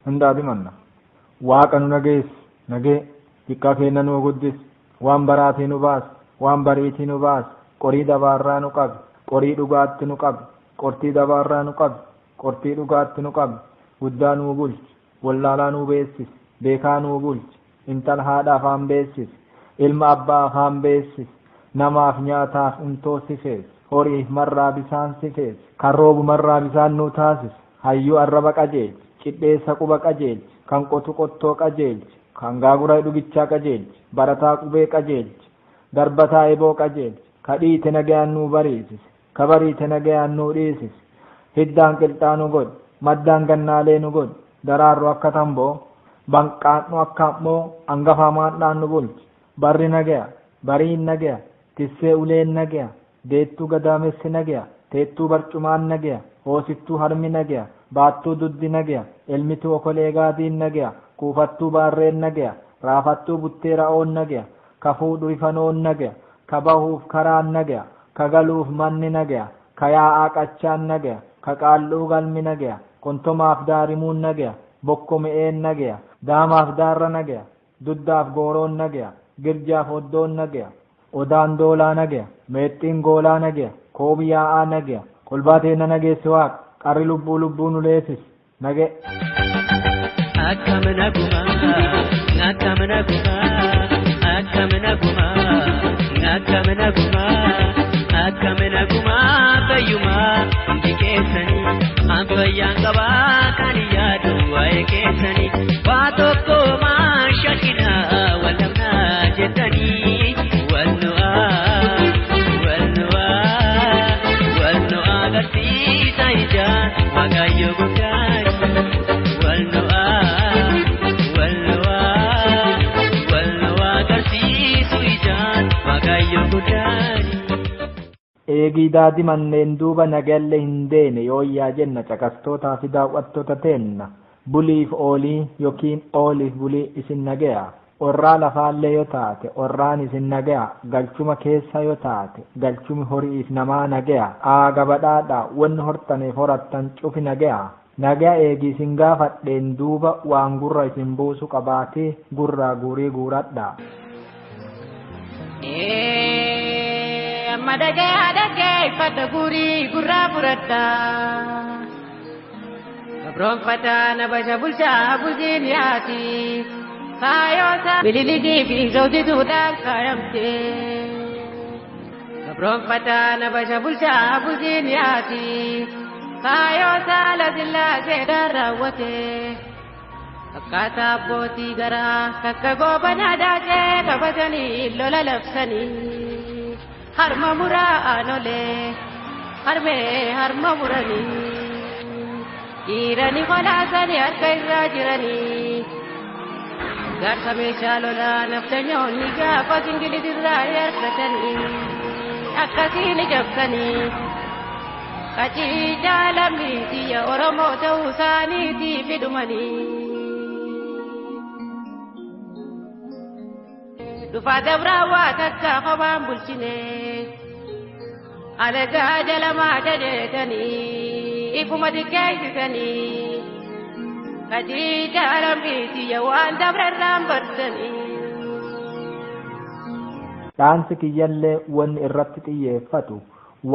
Hundaati manna waaqa nu nagee xiqqaa keenya nu guddis waan baraatii nu baas waan bariitii nu baas qorii dabaarraa nu qabi qorii dhugaatti nu qabi qortii dabaarraa nu qabi qortii dhugaatti nu qabi guddaa nu bulchi wallaalaa nu beessis beekaa nu bulchi intala haadha afaan beessis ilma abbaa afaan beessis namaaf nyaataaf untoo sifees horiif marraa bisaan sifees kan roobu marraa bisaan nu taasis hayyuu arraba qajeelchi cidheessa quba qajeelchi kan qotu qottoo qajeelchi kan gaagura dhugichaa qajeelchi barataa qubee qajeelchi darbataa eboo qajeelchi kadhiite nagayaan nu bariisis kabariite nagayaan nu dhiisis hiddaan qilxaa nu godhi maddaan gannaalee nu godhi daraarru akka tamboo banqaan nu akka ammoo angafaa maadhaan nu bulchi barri nagaya bariin nagaya tissee uleen nagaya deettuu gadaamessi nagaya teettuu barcumaan nagaya hoosittuu harmi nagaya baattuu duddi nagaya elmituu okolee gaadiin nagaya kuufattuu baarreen nagaya raafattuu butteera oon nagaya kafuudhu ifanoon nagaya kabahuuf karaan nagaya kagaluuf manni nagaya kayaa'aa qachaan nagaya kaqaalluu galmi nagaya kontomaaf daarimuun nagaya bokko mi'een nagaya daamaaf daarra nagaya duddaaf gooroon nagaya girjaaf oddoon nagaya odaan doolaa nagaya meexxiin goolaa nagaya koobi yaa'aa nagaya kolbaateenna nageessi waaq qarri lubbuu nu leesis nage akkamna guma bayyuma dikeessani amfayyaan qabaa kan yaadu waa'ee keessani waa tokko maa shakkina wallamnaa jettanii walnu'aa garsiisa ijaan waaqayyo guddaani walnu'aa garsiisu ijaan waaqayyo guddaani. Eegii daadhi manneen duuba nagalle hin deene yooyyaa jenna caqastootaa fi daawwattoota teenna buliif oolii yookiin ooliif bulii isin nagaya orraa lafaallee yoo taate orraan isin nagaya galchuma keessa yoo taate galchumi horiif namaa nagaya aaga badhaadha wanni hortaneef horattan cufi nagaya nagaya eegii isin gaafadheen duuba waan gurra isin buusu qabaatee gurraa guurii guuradha. Madagay pada guri gurra burata Gabrong pada nabasha bulsha bulgin yati Kayosa bililigi bizaudi tudang karamte Gabrong pada nabasha bulsha bulgin yati Kayosa lazilla sedarawate Akkata boti gara kakagobana daje kabajani lola lafsani Harma muraanole harma murani irani kholasani harka irra jirani garsa meeshalola naftanyonni gaafa singilidirraa harkatani akkasiin jabsani qacii jaalamniitiya oromoo ta'uu isaaniitii fidumani Dufa dabraa waa takka kophaan bulchine alagaa jalamaa jadeetanii ifuma xiqqeessisanii kadii jaalamniitiyya waan dabrarraan barsanii. Dhaansi kiyyallee wanni irratti xiyyeeffatu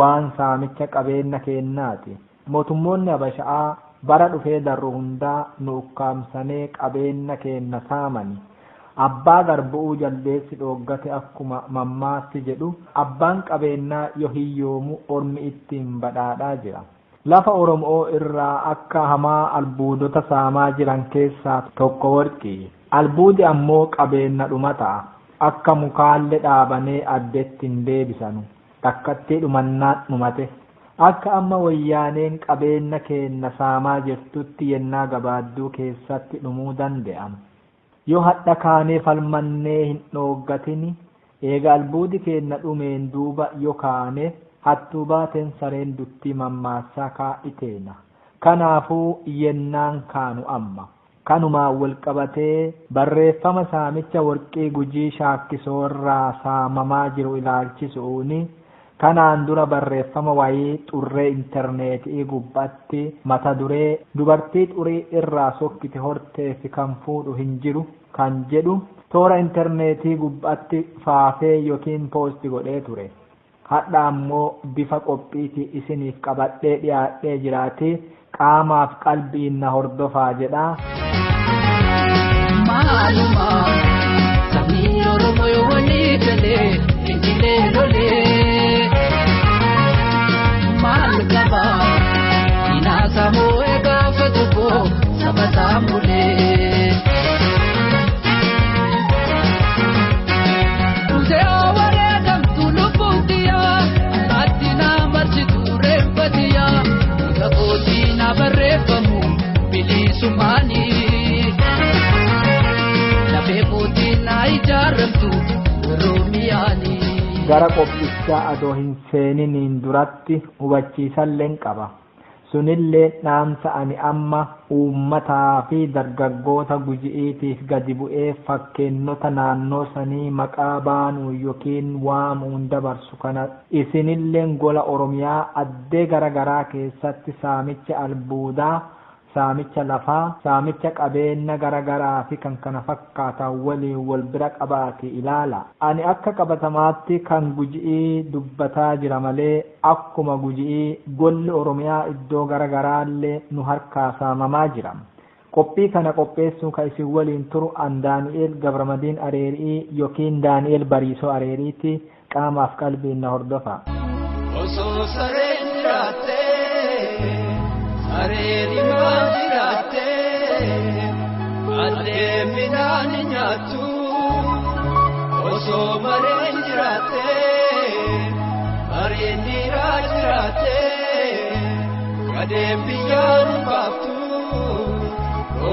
waan saamicha qabeenya kennaati. Mootummoonni Habasha'aa bara dhufee darru hundaa nu ukkaamsanee qabeenya kenna saamani. Abbaa garbu'uu jaldeessi dhoggate akkuma mammaatti jedhu abbaan qabeenyaa yoo hiyyoomu ormi ittiin badhaadhaa jira. Lafa Oromoo irraa akka hamaa albuudota saamaa jiran keessaa tokko warqii. Albuudi ammoo qabeenya dhuma ta'a. Akka mukaallee dhaabanee addetti hin deebisanu. Takkatti dhumannaan dhumate. Akka amma wayyaaneen qabeenya kenna saamaa jirtutti yennaa gabaadduu keessatti dhumuu danda'ama. Yoo hadha kaanee falmannee hin dhooggatini eega albuudi keenna dhumeen duuba yokaane hattuu baateen sareen duttii mammaassaa kaa'iteena. Kanaafuu yennaan kaanu amma kanumaan wal qabatee barreeffama saamicha warqii Gujii shaakkisoorraa saamamaa jiru ilaalchisuuni kanaan dura barreeffama wayii xurree intarneetii gubbaatti mata duree dubartii xurii irraa sokkite horteefi kan fuudhu hin jiru kan jedhu toora intarneetii gubbaatti faafee yookiin poosti godhee ture. Hadha ammoo bifa qophiitii isiniif qabadhee dhiyaadhee jiraati. Qaamaaf qalbiin na hordofaa jedha. Maaluma sabni Oromoo yoo walii galee injilee lolee maal qaba inaasa moo'ee gaafa tokko saba saamulee. Musee wareegamtu lubbuutiyaa ati na marchitu reeffatiyaa dhiiga kootii na barreeffamu bilisumaanii. Gara qophichaa adoo hin seeniniin duratti hubachiisallee qaba. Sunillee dhaamsa ani amma uummataa fi dargaggoota Guji'iitiif gadi bu'ee fakkeennota naannoo sanii maqaa baanuu yookiin waamuun dabarsu kana isinillee gola Oromiyaa addee garagaraa keessatti saamicha albuudaa, saamicha lafaa, saamicha qabeenya garagaraa fi kan kana fakkaatan waliin wal bira qabaati ilaala. Ani akka qabatamaatti kan Guji'ii dubbataa jira malee akkuma Guji'ii golli Oromiyaa iddoo garagaraallee nu harkaa saamamaa jira. Qophii kana qopheessuun kan isin waliin turu an Daani'eel Gabramadiin Areerii yookiin Daani'eel Bariisoo Areeriiti. Qaamaaf qalbiin na hordofa. Osoo sareen jiraattee areeri maan jiraattee adeeminaan nyaattu osoo mareen jiraattee mareen dhiiraa jiraattee gadeen biyyaan baaftu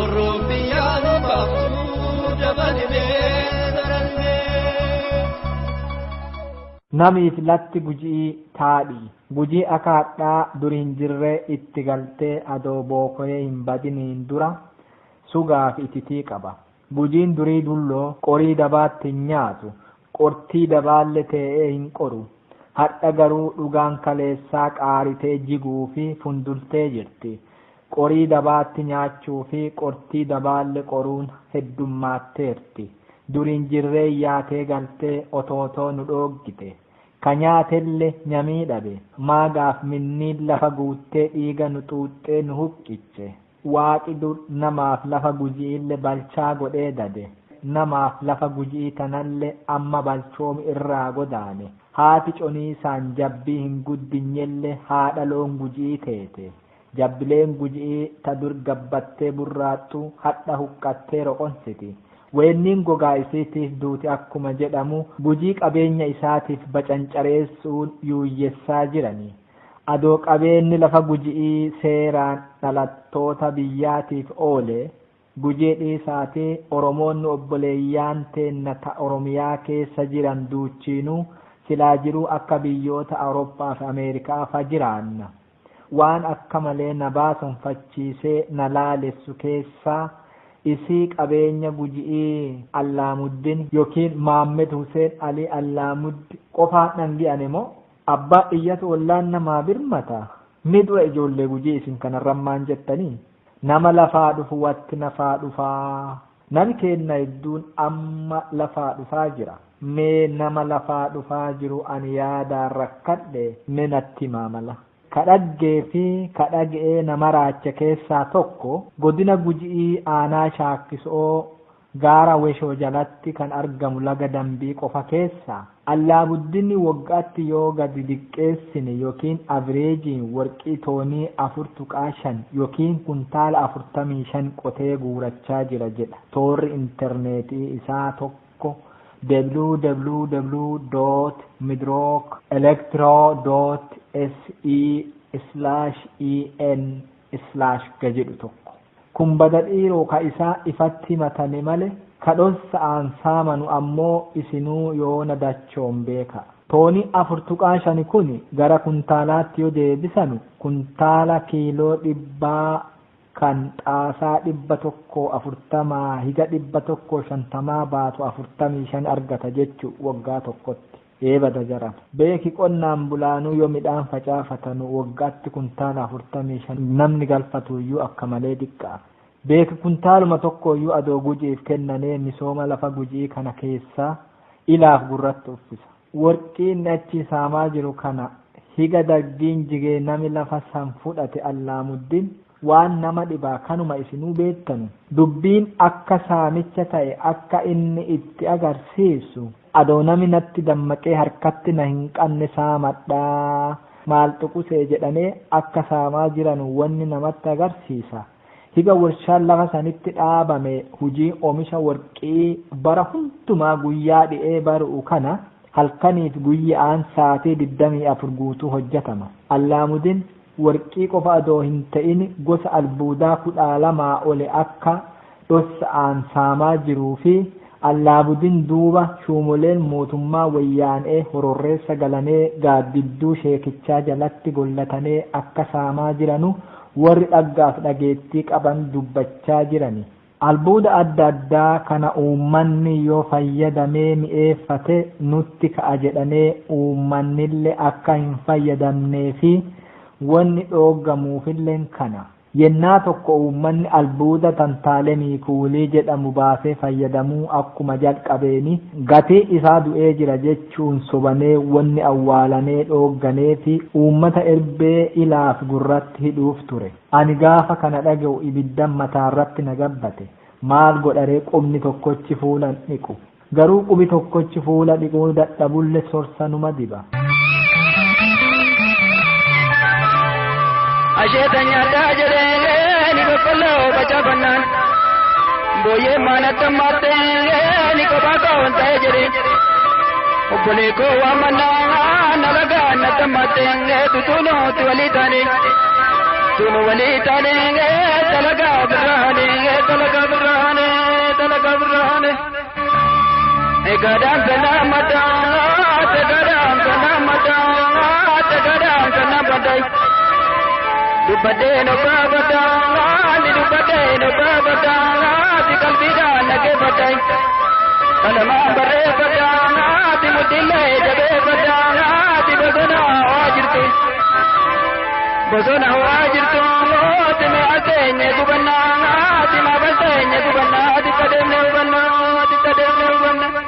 orroon biyyaan baaftu dabalimee darannee. Namiif latti Guji'ii taadhi. Gujii akaadhaa duriin jirree itti galtee adoo bookoyee hin badiniin dura sugaaf ititii qaba. Gujiin durii dulloo qorii dabaatti hin nyaatu, qortii dabaalle ta'ee hin qoru. Hadha garuu dhugaan kaleessaa qaaritee jiguu fi fundultee jirti. Qorii dabaatti nyaachuu fi qortii dabaalle qoruun heddummaatteerti. Duriin jirree yaatee galtee otootoo nu dhooggite. Kanyaatelle nyamii dhabe maagaaf minniin lafa guuttee dhiiga nu xuuxxee nu huqqiche. Waaqi dur namaaf lafa Guji'ille balchaa godhee dade. Namaaf lafa Guji'ii tanallee amma balchoomi irraa godaane. Haati coniisaan jabbii hin guddinyelle haadha loon Guji'ii teete. Jabbileen Guji'ii ta dur gabbattee burraattu hadha huqqattee roqonsiti. Weenniin gogaa isiitiif duuti akkuma jedhamu Gujii qabeenya isaatiif bacancareessuun yuuyyessaa jirani. Adoo qabeenyi lafa Guji'ii seeraan dhalattoota biyyaatiif oole Gujii dhiisaatii Oromoonni obboleeyyaan teenna ta Oromiyaa keessa jiran duuchiinuu silaa jiruu akka biyyoota Awurooppaa fi Ameerikaa fa jiraanna. Waan akka malee na baasonfachiisee na laalessu keessaa isii qabeenya Guji'ii Allaamuddin yookiin Maammed Huseen Alii Allaamuddi qofaan dhangi'ane moo abbaa iyyatu ollaan namaa birmata. Midhu'a ijoollee Gujii isin kanarran maan jettanii nama lafaa dhufu watti nafaa dhufaa. Nami keenna hedduun amma lafaa dhufaa jira. Mee nama lafaa dhufaa jiru ani yaadaan rakkadhe mee natti maamala. Kadhaggee fi kadhagee nama raacha keessaa tokko godina Guji'ii aanaa Shaakkisoo gaara Weshoo jalatti kan argamu laga Dambii qofa keessaa Allaamuddin waggaatti yoo gadi diqqeessine yookiin avireejiin warqii toonii 4.5 yookiin kuntaala 45 qotee guurachaa jira jedha. Toorri intarneetii isaa tokko www.midrookelectro.se/en/ga jedhu tokko. Kun badadhiiroo ka isaa ifatti himatame male kadhossa'aan saamanu ammoo isinuu yoona dachoon beeka. Tooni 4.5 kun gara kuntaalaatti yoo deebisanu kuntaala kiiloo 100 kan xaasaa 140 higa 150 baatu 45 argata jechuu waggaa tokkotti. Eebada jaran beeki qonnaan bulaanuu yoo midhaan facaafatanu waggaatti kuntaala 45 namni galfatuyyuu akka malee diqqaa. Beeki kuntaaluma tokkoyyuu adoo gujiif kennanee misooma lafa gujii kana keessaa ilaaf gurratti uffisa. Warqiin achi saamaa jiru kana higa daggiin jigee nami lafa san fudhate Allaamuddin waan nama dhibaa kanuma isinuu beektanu. Dubbiin akka saamicha ta'e akka inni itti agarsiisu adoo nami natti dammaqee harkatti na hin qabne saamadhaa maal tuqusee jedhanii akka saamaa jiran wanni namatti agarsiisa. Higa warshaan lafa sanitti dhaabame hujii oomisha warqii bara hundumaa guyyaa dhi'ee baru'u kana halkaniif guyya'aan sa'aatii 24 guutuu hojjetama. Allaamuddin warqii qofa adoo hin ta'in gosa albuudaa 12 ole akka dhossa'aan saamaa jiruu fi Allaamuddin duuba shuumoleen mootummaa wayyaanee hororreessa galanee gaaddidduu sheekichaa jalatti gollatanii akka saamaa jiranu warri dhaggaaf dhageettii qaban dubbachaa jirani. Albuuda adda addaa kana uummanni yoo fayyadamee mi'eeffate nutti ka'a jedhanee uummannillee akka hin fayyadamnee fi wanni dhooggamuufillee kana. Yennaa tokko uummanni albuuda tantaalemii kuulii jedhamu baasee fayyadamuu akkuma jalqabeeni gatii isaa du'ee jira jechuun sobanee wanni awwaalanee dhoogganee fi uummata erbee ilaaf gurratti hidhuuf ture. Ani gaafa kana dhaga'u ibiddan mataarratti na gabbate. Maal godharee qubni tokkochi fuula dhiqu. Garuu qubi tokkochi fuula dhiquu dadhabulle sorsanuma diba. Asheeta nyaataa jedhee ni boqqolloo facaafannan booyyee maanatta maattee ni kophaa kaawwan ta'ee jedhee obbolee koo waamannaa nalagaa natta maattee tutuunuutti walii taanee tunu walii taanee dalagaa birraanee dalagaa birraanee dalagaa birraanee eegaadhaan kanaa mataa tegaadhaan kanaa mataa tegaadhaan kanaa badai. Dubbadee no babadaa ni dubbadee no babadaa ti qalbiidhaan dhaggeeffatai kalamaan barreeffataa ti mudillee jabeeffataa ti bosona waa jirtu ti mi'al teenye gubannaa ti maafal teenye gubannaa ti kadeemne hubannaa ti kadeemne hubannaa.